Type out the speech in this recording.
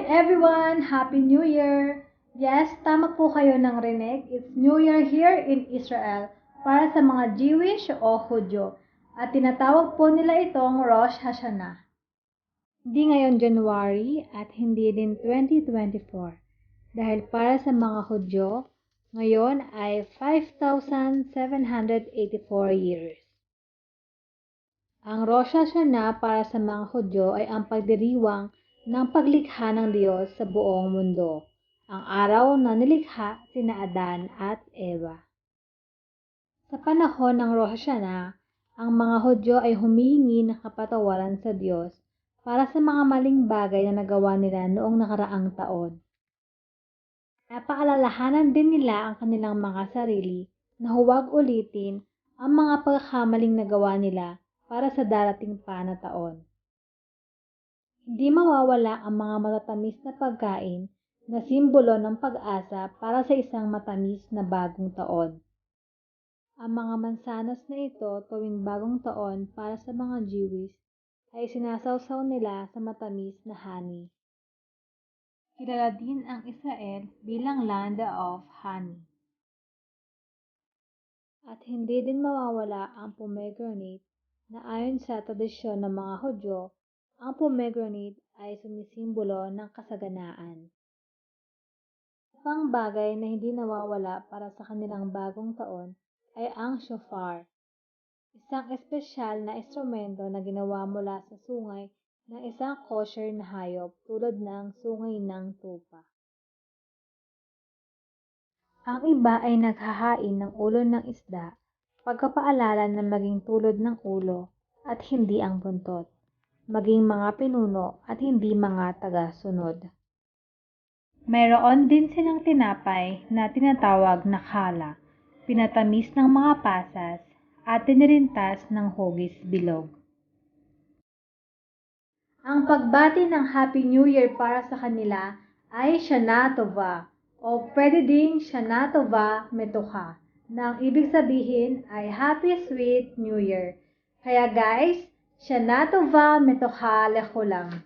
everyone! Happy New Year! Yes, tama po kayo ng rinig. It's New Year here in Israel para sa mga Jewish o Hudyo. At tinatawag po nila itong Rosh Hashanah. Hindi ngayon January at hindi din 2024. Dahil para sa mga Hudyo, ngayon ay 5,784 years. Ang Rosh Hashanah para sa mga Hudyo ay ang pagdiriwang ng paglikha ng Diyos sa buong mundo, ang araw na nilikha sina Adan at Eva. Sa panahon ng Rosh Hashanah, ang mga Hudyo ay humihingi ng kapatawaran sa Diyos para sa mga maling bagay na nagawa nila noong nakaraang taon. Napaalalahanan din nila ang kanilang mga sarili na huwag ulitin ang mga pagkakamaling nagawa nila para sa darating pa na taon. Hindi mawawala ang mga matatamis na pagkain na simbolo ng pag-asa para sa isang matamis na bagong taon. Ang mga mansanas na ito tuwing bagong taon para sa mga Jewish ay sinasawsaw nila sa matamis na honey. Kilala din ang Israel bilang Land of Honey. At hindi din mawawala ang pomegranate na ayon sa tradisyon ng mga Hudyo, ang pomegranate ay sumisimbolo ng kasaganaan. Isang bagay na hindi nawawala para sa kanilang bagong taon ay ang shofar, isang espesyal na instrumento na ginawa mula sa sungay ng isang kosher na hayop tulad ng sungay ng tupa. Ang iba ay naghahain ng ulo ng isda, pagpapaalala na maging tulad ng ulo at hindi ang buntot, maging mga pinuno at hindi mga taga-sunod. Mayroon din silang tinapay na tinatawag na challah, pinatamis ng mga pasas at tinirintas ng hugis bilog. Ang pagbati ng Happy New Year para sa kanila ay Shana Tova o pwede ding Shana Tova Metocha na ang ibig sabihin ay Happy Sweet New Year. Kaya guys, Shana Tova Metocha Lechulam.